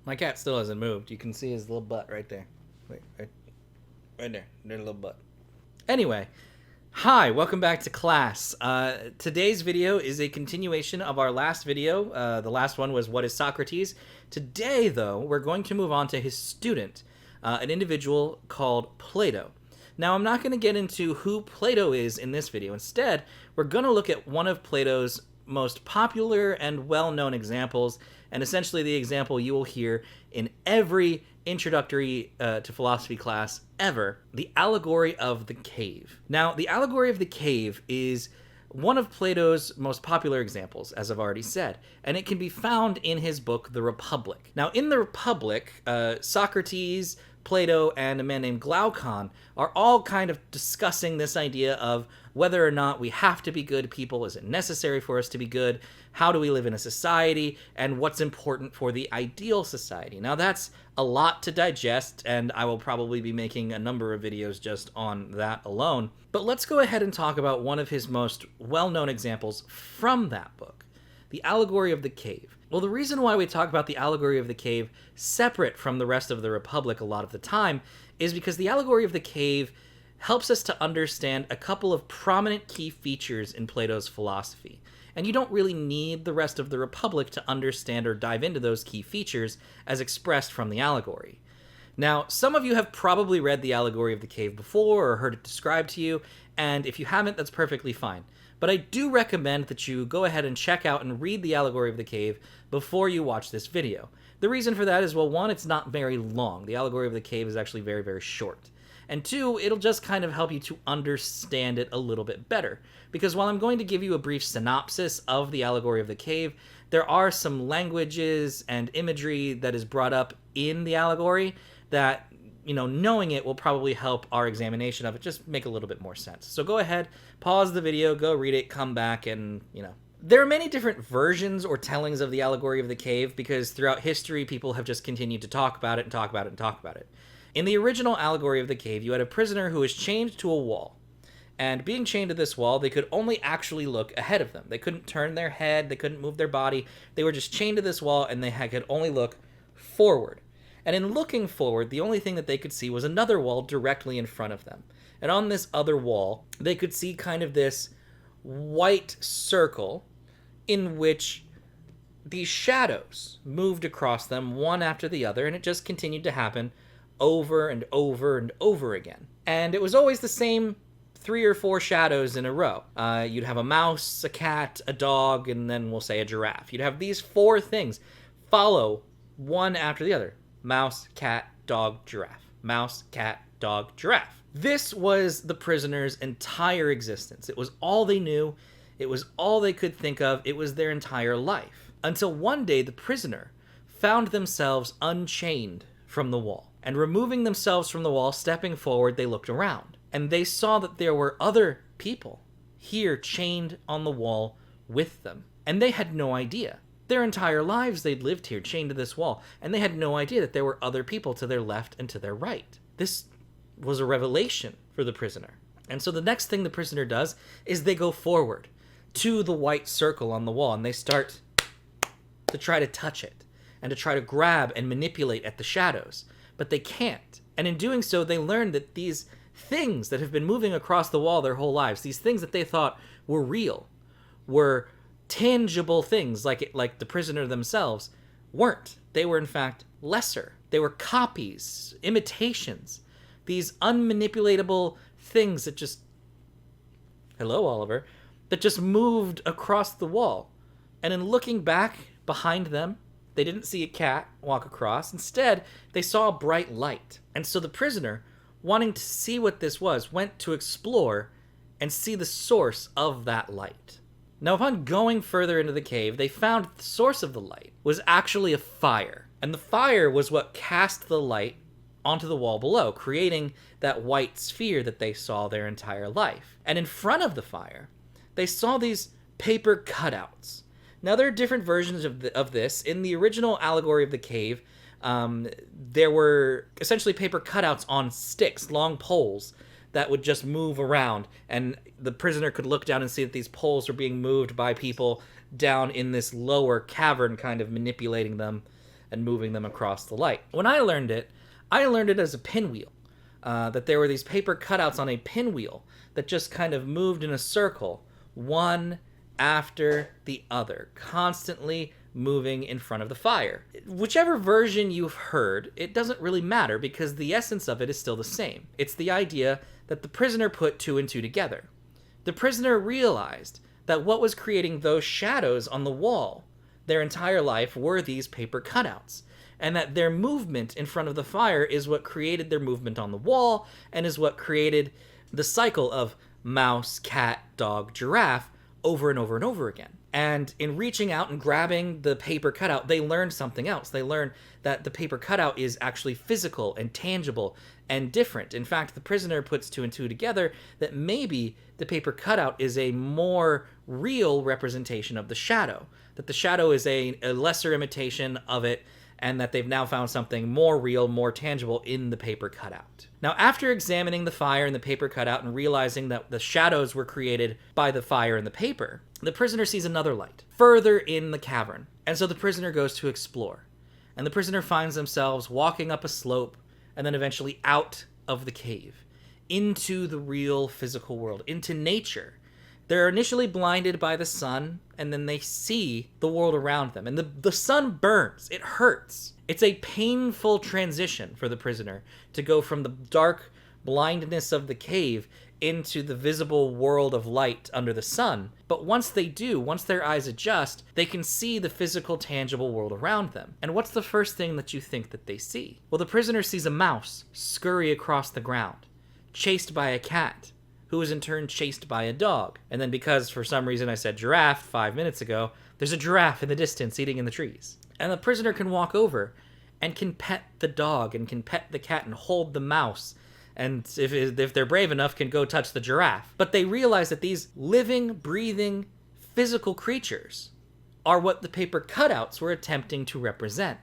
My cat still hasn't moved. You can see his little butt right there. Wait, right there. There's a little butt. Anyway, hi, welcome back to class. Today's video is a continuation of our last video. The last one was What is Socrates? Today, though, we're going to move on to his student, an individual called Plato. Now, I'm not going to get into who Plato is in this video. Instead, we're going to look at one of Plato's most popular and well-known examples, and essentially the example you will hear in every introductory to philosophy class ever, the Allegory of the Cave. Now, the Allegory of the Cave is one of Plato's most popular examples, as I've already said, and it can be found in his book, The Republic. Now, in The Republic, Socrates, Plato, and a man named Glaucon are all kind of discussing this idea of whether or not we have to be good people, is it necessary for us to be good, how do we live in a society, and what's important for the ideal society. Now that's a lot to digest, and I will probably be making a number of videos just on that alone. But let's go ahead and talk about one of his most well-known examples from that book, the Allegory of the Cave. Well, the reason why we talk about the Allegory of the Cave separate from the rest of the Republic a lot of the time is because the Allegory of the Cave helps us to understand a couple of prominent key features in Plato's philosophy. And you don't really need the rest of the Republic to understand or dive into those key features as expressed from the allegory. Now, some of you have probably read the Allegory of the Cave before or heard it described to you, and if you haven't, that's perfectly fine. But I do recommend that you go ahead and check out and read the Allegory of the Cave before you watch this video. The reason for that is, well, one, it's not very long. The Allegory of the Cave is actually very, very short. And two, it'll just kind of help you to understand it a little bit better. Because while I'm going to give you a brief synopsis of the Allegory of the Cave, there are some languages and imagery that is brought up in the allegory that, knowing it will probably help our examination of it just make a little bit more sense. So go ahead, pause the video, go read it, come back, and, There are many different versions or tellings of the Allegory of the Cave because throughout history, people have just continued to talk about it and talk about it and talk about it. In the original Allegory of the Cave, you had a prisoner who was chained to a wall. And being chained to this wall, they could only actually look ahead of them. They couldn't turn their head, they couldn't move their body. They were just chained to this wall, and they could only look forward. And in looking forward, the only thing that they could see was another wall directly in front of them. And on this other wall, they could see kind of this white circle in which these shadows moved across them one after the other, and it just continued to happen over and over and over again. And it was always the same 3 or 4 shadows in a row. You'd have a mouse, a cat, a dog, and then we'll say a giraffe. You'd have these 4 things follow one after the other. Mouse, cat, dog, giraffe. Mouse, cat, dog, giraffe. This was the prisoner's entire existence. It was all they knew. It was all they could think of. It was their entire life. Until one day the prisoner found themselves unchained from the wall. And removing themselves from the wall, stepping forward, they looked around. And they saw that there were other people here chained on the wall with them. And they had no idea. Their entire lives they'd lived here chained to this wall. And they had no idea that there were other people to their left and to their right. This was a revelation for the prisoner. And so the next thing the prisoner does is they go forward to the white circle on the wall. And they start to try to touch it. And to try to grab and manipulate at the shadows. But they can't. And in doing so, they learn that these things that have been moving across the wall their whole lives, these things that they thought were real, were tangible things like the prisoner themselves, weren't. They were in fact lesser. They were copies, imitations, these unmanipulatable things that just, hello Oliver, that just moved across the wall. And in looking back behind them, they didn't see a cat walk across. Instead, they saw a bright light. And so the prisoner, wanting to see what this was, went to explore and see the source of that light. Now, upon going further into the cave, they found the source of the light was actually a fire. And the fire was what cast the light onto the wall below, creating that white sphere that they saw their entire life. And in front of the fire, they saw these paper cutouts. Now, there are different versions of this. In the original Allegory of the Cave, there were essentially paper cutouts on sticks, long poles, that would just move around. And the prisoner could look down and see that these poles were being moved by people down in this lower cavern, kind of manipulating them and moving them across the light. When I learned it as a pinwheel. That there were these paper cutouts on a pinwheel that just kind of moved in a circle, one after the other, constantly moving in front of the fire. Whichever version you've heard, it doesn't really matter because the essence of it is still the same. It's the idea that the prisoner put two and two together. The prisoner realized that what was creating those shadows on the wall their entire life were these paper cutouts, and that their movement in front of the fire is what created their movement on the wall and is what created the cycle of mouse, cat, dog, giraffe over and over and over again. And in reaching out and grabbing the paper cutout, they learned something else. They learned that the paper cutout is actually physical and tangible and different. In fact, the prisoner puts two and two together that maybe the paper cutout is a more real representation of the shadow, that the shadow is a lesser imitation of it, and that they've now found something more real, more tangible in the paper cutout. Now, after examining the fire and the paper cutout and realizing that the shadows were created by the fire and the paper, the prisoner sees another light further in the cavern. And so the prisoner goes to explore. And the prisoner finds themselves walking up a slope and then eventually out of the cave into the real physical world, into nature. They're initially blinded by the sun, and then they see the world around them. And the sun burns. It hurts. It's a painful transition for the prisoner to go from the dark blindness of the cave into the visible world of light under the sun. But once they do, once their eyes adjust, they can see the physical, tangible world around them. And what's the first thing that you think that they see? Well, the prisoner sees a mouse scurry across the ground, chased by a cat, who is in turn chased by a dog. And then because for some reason I said giraffe 5 minutes ago, there's a giraffe in the distance eating in the trees. And the prisoner can walk over and can pet the dog and can pet the cat and hold the mouse. And if they're brave enough, can go touch the giraffe. But they realize that these living, breathing, physical creatures are what the paper cutouts were attempting to represent.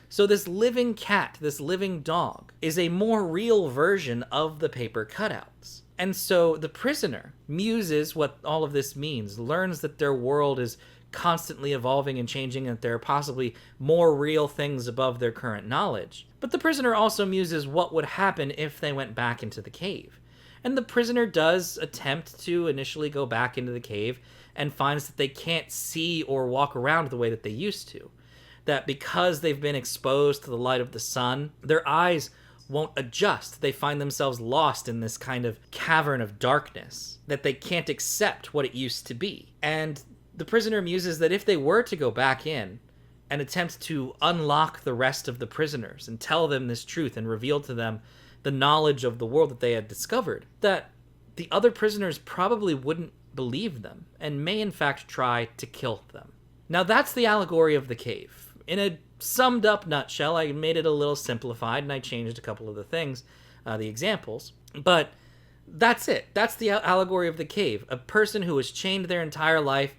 So this living cat, this living dog, is a more real version of the paper cutouts. And so the prisoner muses what all of this means, learns that their world is constantly evolving and changing, and that there are possibly more real things above their current knowledge. But the prisoner also muses what would happen if they went back into the cave. And the prisoner does attempt to initially go back into the cave and finds that they can't see or walk around the way that they used to. That because they've been exposed to the light of the sun, their eyes won't adjust. They find themselves lost in this kind of cavern of darkness, that they can't accept what it used to be. And the prisoner muses that if they were to go back in and attempt to unlock the rest of the prisoners and tell them this truth and reveal to them the knowledge of the world that they had discovered, that the other prisoners probably wouldn't believe them and may in fact try to kill them. Now that's the allegory of the cave. In a summed up nutshell, I made it a little simplified and I changed a couple of the things, the examples, but that's it. That's the allegory of the cave. A person who is chained their entire life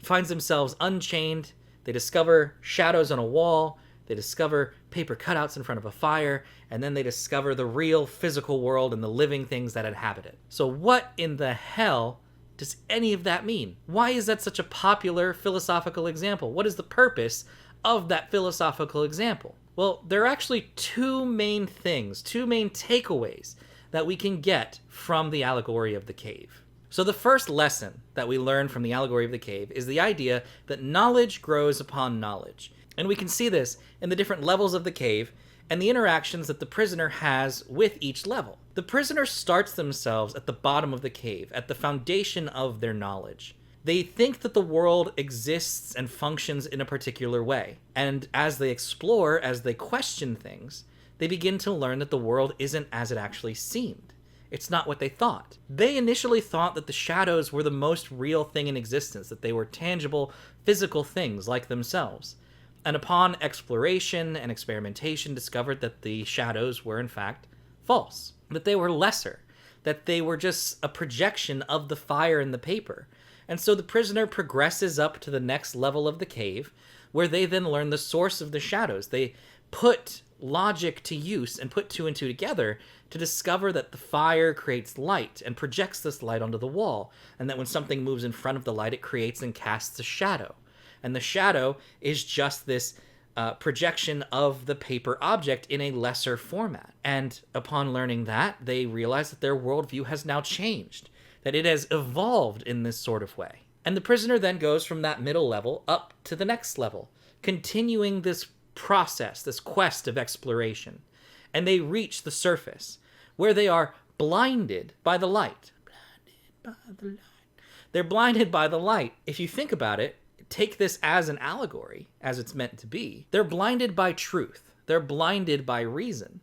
finds themselves unchained. They discover shadows on a wall. They discover paper cutouts in front of a fire. And then they discover the real physical world and the living things that inhabit it. So what in the hell does any of that mean? Why is that such a popular philosophical example? What is the purpose of that philosophical example? Well, there are actually two main things, two main takeaways that we can get from the allegory of the cave. So the first lesson that we learn from the allegory of the cave is the idea that knowledge grows upon knowledge. And we can see this in the different levels of the cave and the interactions that the prisoner has with each level. The prisoner starts themselves at the bottom of the cave, at the foundation of their knowledge. They think that the world exists and functions in a particular way. And as they explore, as they question things, they begin to learn that the world isn't as it actually seemed. It's not what they thought. They initially thought that the shadows were the most real thing in existence, that they were tangible, physical things like themselves. And upon exploration and experimentation, discovered that the shadows were in fact false, that they were lesser, that they were just a projection of the fire in the paper. And so the prisoner progresses up to the next level of the cave, where they then learn the source of the shadows. They put logic to use and put two and two together to discover that the fire creates light and projects this light onto the wall, and that when something moves in front of the light, it creates and casts a shadow. And the shadow is just this projection of the paper object in a lesser format. And upon learning that, they realize that their worldview has now changed, that it has evolved in this sort of way. And the prisoner then goes from that middle level up to the next level, continuing this process, this quest of exploration. And they reach the surface, where they are blinded by the light. Blinded by the light. They're blinded by the light. If you think about it, take this as an allegory, as it's meant to be. They're blinded by truth. They're blinded by reason.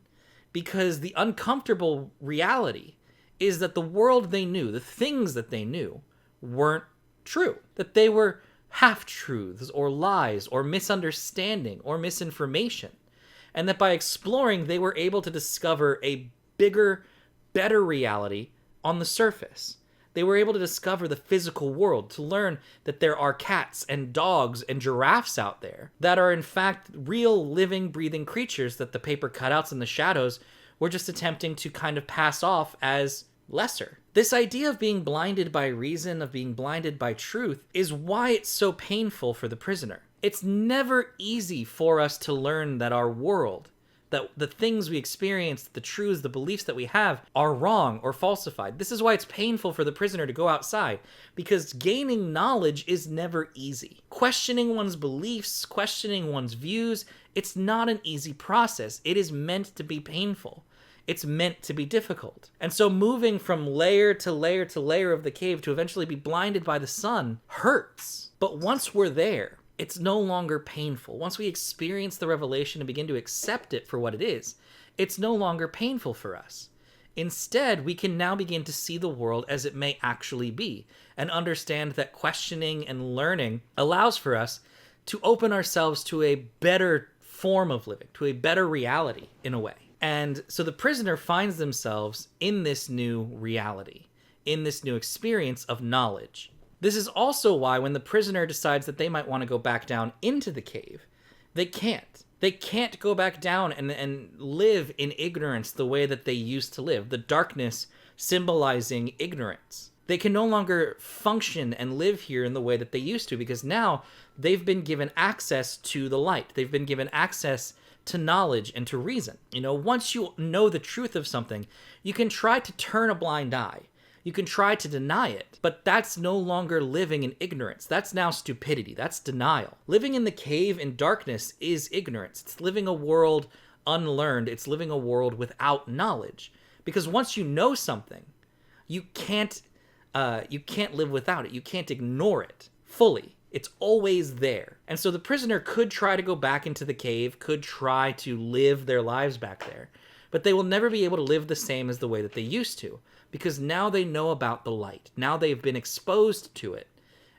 Because the uncomfortable reality is that the world they knew, the things that they knew, weren't true. That they were half-truths or lies or misunderstanding or misinformation. And that by exploring, they were able to discover a bigger, better reality on the surface. They were able to discover the physical world, to learn that there are cats and dogs and giraffes out there that are in fact real living, breathing creatures that the paper cutouts and the shadows were just attempting to kind of pass off as lesser. This idea of being blinded by reason, of being blinded by truth, is why it's so painful for the prisoner. It's never easy for us to learn that our world, that the things we experience, the truths, the beliefs that we have are wrong or falsified. This is why it's painful for the prisoner to go outside, because gaining knowledge is never easy. Questioning one's beliefs, questioning one's views, it's not an easy process. It is meant to be painful. It's meant to be difficult. And so moving from layer to layer to layer of the cave to eventually be blinded by the sun hurts. But once we're there, it's no longer painful. Once we experience the revelation and begin to accept it for what it is, it's no longer painful for us. Instead, we can now begin to see the world as it may actually be and understand that questioning and learning allows for us to open ourselves to a better form of living, to a better reality in a way. And so the prisoner finds themselves in this new reality, in this new experience of knowledge. This is also why when the prisoner decides that they might want to go back down into the cave, they can't. They can't go back down and live in ignorance the way that they used to live, the darkness symbolizing ignorance. They can no longer function and live here in the way that they used to, because now they've been given access to the light. They've been given access to knowledge and to reason. You know, once you know the truth of something, you can try to turn a blind eye. You can try to deny it, but that's no longer living in ignorance. That's now stupidity. That's denial. Living in the cave in darkness is ignorance. It's living a world unlearned. It's living a world without knowledge. Because once you know something, you can't live without it. You can't ignore it fully. It's always there. And so the prisoner could try to go back into the cave, could try to live their lives back there, but they will never be able to live the same as the way that they used to, because now they know about the light. Now they've been exposed to it,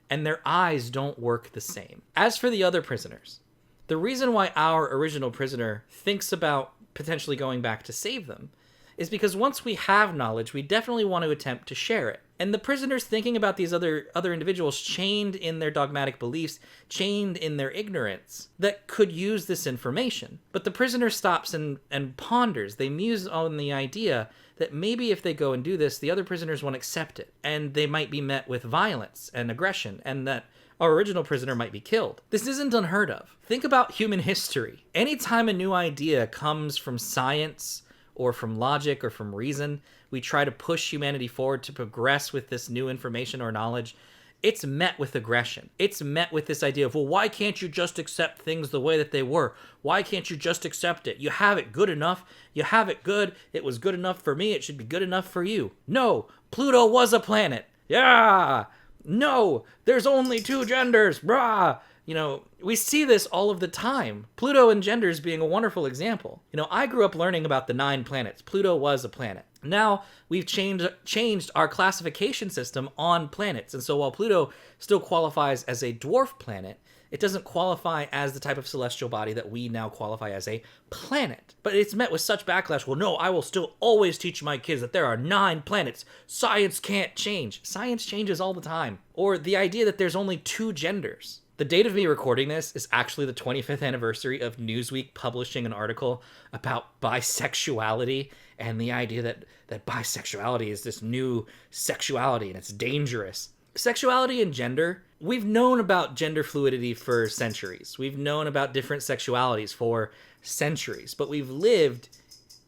and their eyes don't work the same. As for the other prisoners, the reason why our original prisoner thinks about potentially going back to save them is because once we have knowledge, we definitely want to attempt to share it. And the prisoner's thinking about these other individuals chained in their dogmatic beliefs, chained in their ignorance, that could use this information. But the prisoner stops and ponders. They muse on the idea that maybe if they go and do this, the other prisoners won't accept it, and they might be met with violence and aggression, and that our original prisoner might be killed. This isn't unheard of. Think about human history. Anytime a new idea comes from science, or from logic, or from reason, we try to push humanity forward to progress with this new information or knowledge, it's met with aggression. It's met with this idea of, well, why can't you just accept things the way that they were? Why can't you just accept it? You have it good enough. You have it good. It was good enough for me. It should be good enough for you. No, Pluto was a planet. Yeah. No, there's only 2 genders. Brah. You know, we see this all of the time. Pluto and genders being a wonderful example. You know, I grew up learning about the 9 planets. Pluto was a planet. Now we've changed our classification system on planets. And so while Pluto still qualifies as a dwarf planet, it doesn't qualify as the type of celestial body that we now qualify as a planet. But it's met with such backlash. Well, no, I will still always teach my kids that there are 9 planets. Science can't change. Science changes all the time. Or the idea that there's only 2 genders. The date of me recording this is actually the 25th anniversary of Newsweek publishing an article about bisexuality and the idea that bisexuality is this new sexuality and it's dangerous. Sexuality and gender we've known about gender fluidity for centuries. We've known about different sexualities for centuries, but we've lived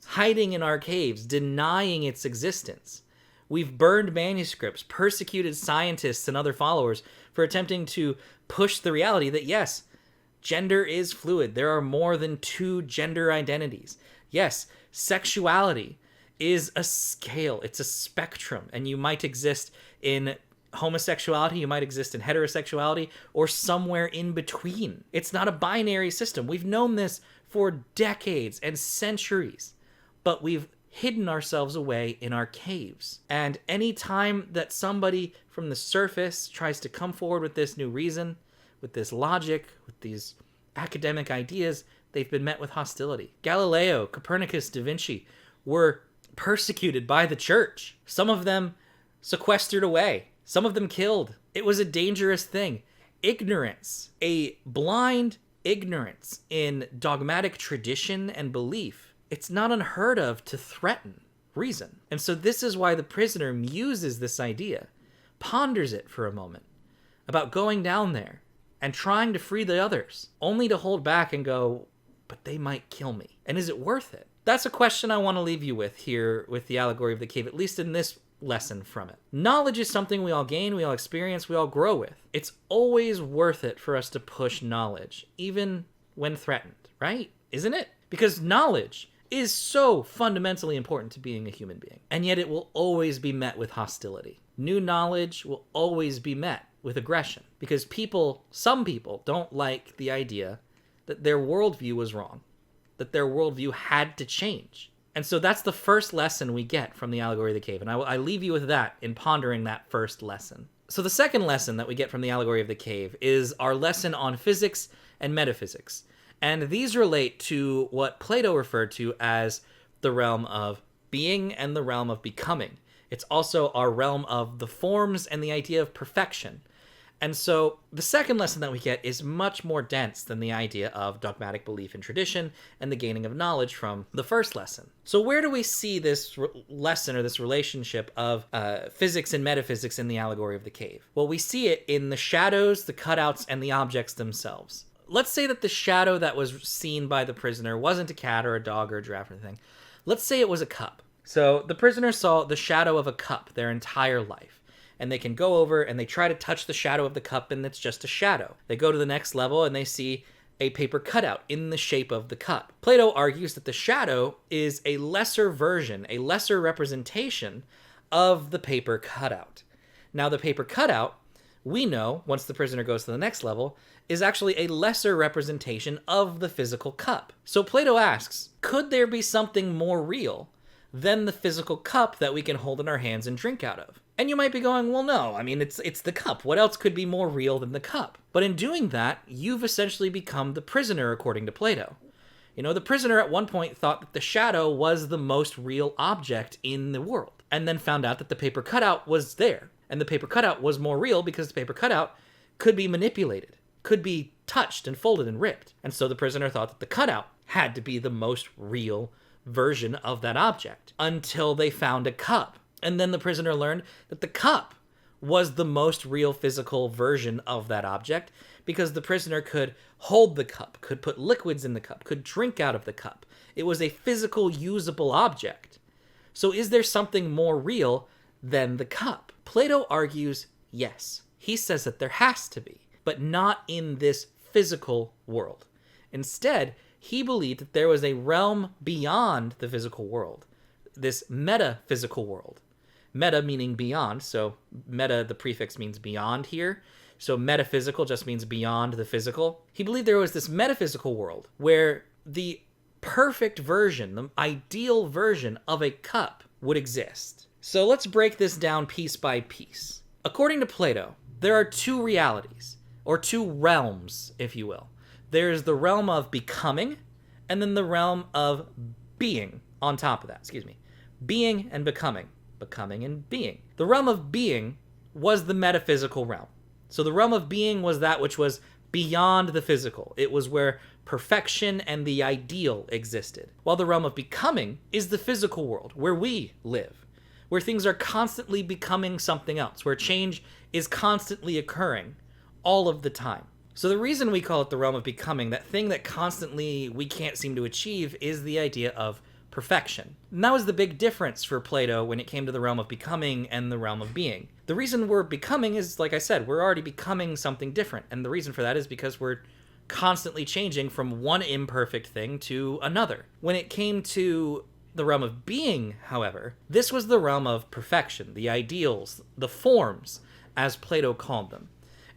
hiding in our caves, denying its existence. We've burned manuscripts, persecuted scientists and other followers for attempting to push the reality that, yes, gender is fluid. There are more than two gender identities. Yes, sexuality is a scale. It's a spectrum, and you might exist in homosexuality, you might exist in heterosexuality, or somewhere in between. It's not a binary system. We've known this for decades and centuries, but we've hidden ourselves away in our caves. And any time that somebody from the surface tries to come forward with this new reason, with this logic, with these academic ideas, they've been met with hostility. Galileo, Copernicus, Da Vinci were persecuted by the church. Some of them sequestered away. Some of them killed. It was a dangerous thing. Ignorance, a blind ignorance in dogmatic tradition and belief, it's not unheard of to threaten reason. And so this is why the prisoner muses this idea, ponders it for a moment, about going down there and trying to free the others, only to hold back and go, but they might kill me. And is it worth it? That's a question I want to leave you with here with the Allegory of the Cave, at least in this lesson from it. Knowledge is something we all gain, we all experience, we all grow with. It's always worth it for us to push knowledge, even when threatened, right? Isn't it? Because knowledge is so fundamentally important to being a human being, and yet it will always be met with hostility. New knowledge will always be met with aggression, because some people don't like the idea that their worldview was wrong, that their worldview had to change. And so that's the first lesson we get from the Allegory of the Cave. And I leave you with that in pondering that first lesson. So the second lesson that we get from the Allegory of the Cave is our lesson on physics and metaphysics. And these relate to what Plato referred to as the realm of being and the realm of becoming. It's also our realm of the forms and the idea of perfection. And so the second lesson that we get is much more dense than the idea of dogmatic belief and tradition and the gaining of knowledge from the first lesson. So where do we see this lesson or this relationship of physics and metaphysics in the Allegory of the Cave? Well, we see it in the shadows, the cutouts, and the objects themselves. Let's say that the shadow that was seen by the prisoner wasn't a cat or a dog or a giraffe or anything. Let's say it was a cup. So the prisoner saw the shadow of a cup their entire life. And they can go over and they try to touch the shadow of the cup, and it's just a shadow. They go to the next level and they see a paper cutout in the shape of the cup. Plato argues that the shadow is a lesser version, a lesser representation of the paper cutout. Now, the paper cutout, we know, once the prisoner goes to the next level, is actually a lesser representation of the physical cup. So Plato asks, could there be something more real than the physical cup that we can hold in our hands and drink out of? And you might be going, well, no, I mean, it's the cup. What else could be more real than the cup? But in doing that, you've essentially become the prisoner, according to Plato. You know, the prisoner at one point thought that the shadow was the most real object in the world, and then found out that the paper cutout was there. And the paper cutout was more real because the paper cutout could be manipulated, could be touched and folded and ripped. And so the prisoner thought that the cutout had to be the most real version of that object, until they found a cup. And then the prisoner learned that the cup was the most real physical version of that object, because the prisoner could hold the cup, could put liquids in the cup, could drink out of the cup. It was a physical, usable object. So is there something more real than the cup? Plato argues yes. He says that there has to be, but not in this physical world. Instead, he believed that there was a realm beyond the physical world, this metaphysical world. Meta meaning beyond, so meta, the prefix means beyond here, so metaphysical just means beyond the physical. He believed there was this metaphysical world where the perfect version, the ideal version of a cup would exist. So let's break this down piece by piece. According to Plato, there are two realities, or two realms, if you will. There's the realm of becoming, and then the realm of being on top of that, Being and becoming and being. The realm of being was the metaphysical realm. So the realm of being was that which was beyond the physical. It was where perfection and the ideal existed. While the realm of becoming is the physical world, where we live, where things are constantly becoming something else, where change is constantly occurring, all of the time. So the reason we call it the realm of becoming, that thing that constantly we can't seem to achieve, is the idea of perfection. And that was the big difference for Plato when it came to the realm of becoming and the realm of being. The reason we're becoming is, like I said, we're already becoming something different. And the reason for that is because we're constantly changing from one imperfect thing to another. When it came to the realm of being, however, this was the realm of perfection, the ideals, the forms, as Plato called them.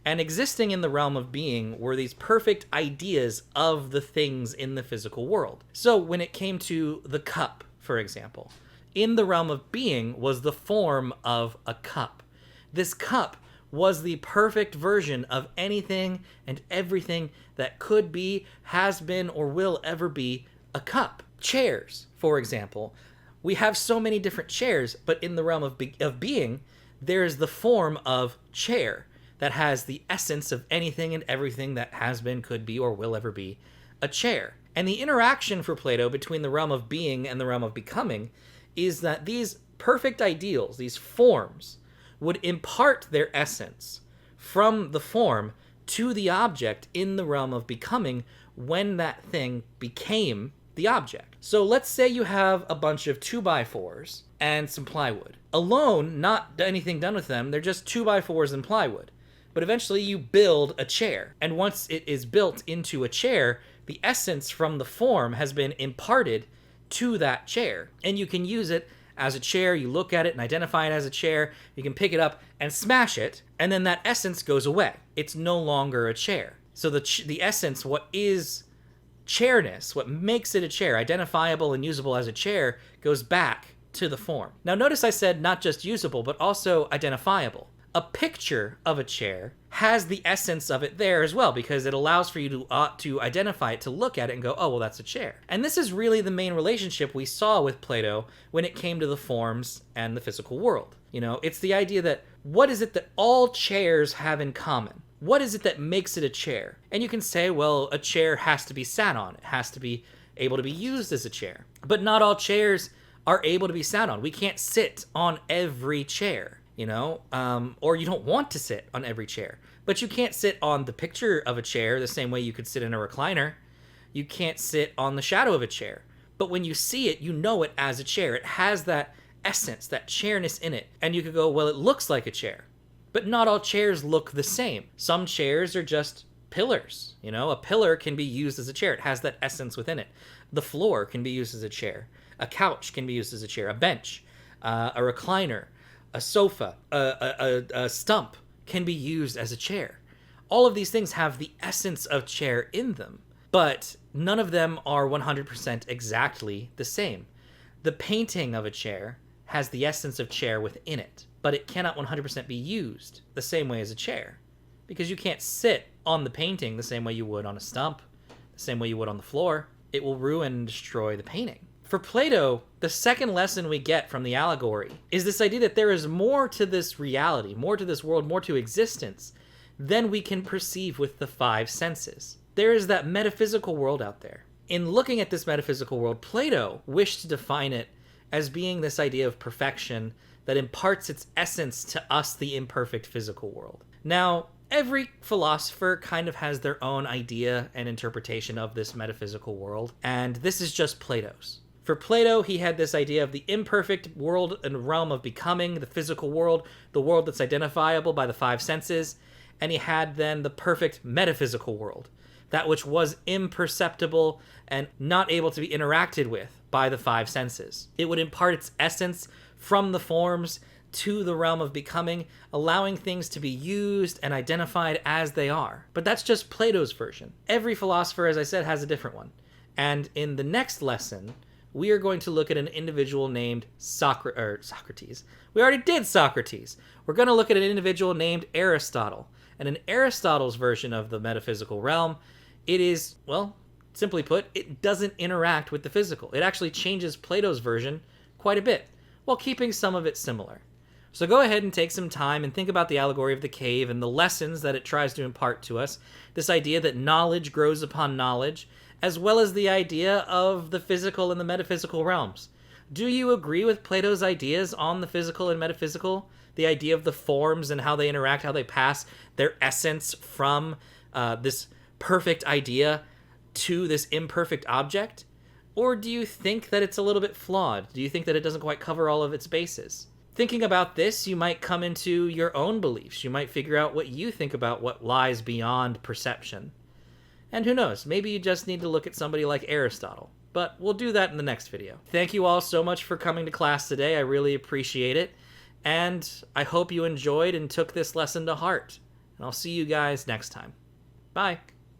And existing in the realm of being were these perfect ideas of the things in the physical world. So when it came to the cup, for example, in the realm of being was the form of a cup. This cup was the perfect version of anything and everything that could be, has been, or will ever be a cup. Chairs, for example. We have so many different chairs, but in the realm of being, there is the form of chair that has the essence of anything and everything that has been, could be, or will ever be a chair. And the interaction for Plato between the realm of being and the realm of becoming is that these perfect ideals, these forms, would impart their essence from the form to the object in the realm of becoming when that thing became the object. So let's say you have a bunch of 2x4s and some plywood. Alone, not anything done with them, they're just 2x4s and plywood. But eventually you build a chair. And once it is built into a chair, the essence from the form has been imparted to that chair. And you can use it as a chair. You look at it and identify it as a chair. You can pick it up and smash it, and then that essence goes away. It's no longer a chair. So the essence, what is chairness, what makes it a chair, identifiable and usable as a chair, goes back to the form. Now notice I said not just usable, but also identifiable. A picture of a chair has the essence of it there as well, because it allows for you to identify it, to look at it and go, oh, well, that's a chair. And this is really the main relationship we saw with Plato when it came to the forms and the physical world. You know, it's the idea that what is it that all chairs have in common? What is it that makes it a chair? And you can say, well, a chair has to be sat on. It has to be able to be used as a chair. But not all chairs are able to be sat on. We can't sit on every chair. You know, or you don't want to sit on every chair. But you can't sit on the picture of a chair the same way you could sit in a recliner. You can't sit on the shadow of a chair. But when you see it, you know it as a chair. It has that essence, that chairness in it. And you could go, well, it looks like a chair. But not all chairs look the same. Some chairs are just pillars. You know, a pillar can be used as a chair. It has that essence within it. The floor can be used as a chair. A couch can be used as a chair. A bench, a recliner, a sofa, a stump can be used as a chair. All of these things have the essence of chair in them, but none of them are 100% exactly the same. The painting of a chair has the essence of chair within it, but it cannot 100% be used the same way as a chair, because you can't sit on the painting the same way you would on a stump, the same way you would on the floor. It will ruin and destroy the painting. For Plato, the second lesson we get from the allegory is this idea that there is more to this reality, more to this world, more to existence than we can perceive with the five senses. There is that metaphysical world out there. In looking at this metaphysical world, Plato wished to define it as being this idea of perfection that imparts its essence to us, the imperfect physical world. Now, every philosopher kind of has their own idea and interpretation of this metaphysical world, and this is just Plato's. For Plato, he had this idea of the imperfect world and realm of becoming, the physical world, the world that's identifiable by the five senses, and he had then the perfect metaphysical world, that which was imperceptible and not able to be interacted with by the five senses. It would impart its essence from the forms to the realm of becoming, allowing things to be used and identified as they are. But that's just Plato's version. Every philosopher, as I said, has a different one. And in the next lesson, we are going to look at an individual named Socrates. We already did Socrates. We're going to look at an individual named Aristotle. And in Aristotle's version of the metaphysical realm, it is, well, simply put, it doesn't interact with the physical. It actually changes Plato's version quite a bit, while keeping some of it similar. So go ahead and take some time and think about the allegory of the cave and the lessons that it tries to impart to us. This idea that knowledge grows upon knowledge, as well as the idea of the physical and the metaphysical realms. Do you agree with Plato's ideas on the physical and metaphysical? The idea of the forms and how they interact, how they pass their essence from this perfect idea to this imperfect object? Or do you think that it's a little bit flawed? Do you think that it doesn't quite cover all of its bases? Thinking about this, you might come into your own beliefs. You might figure out what you think about what lies beyond perception. And who knows, maybe you just need to look at somebody like Aristotle. But we'll do that in the next video. Thank you all so much for coming to class today. I really appreciate it. And I hope you enjoyed and took this lesson to heart. And I'll see you guys next time. Bye.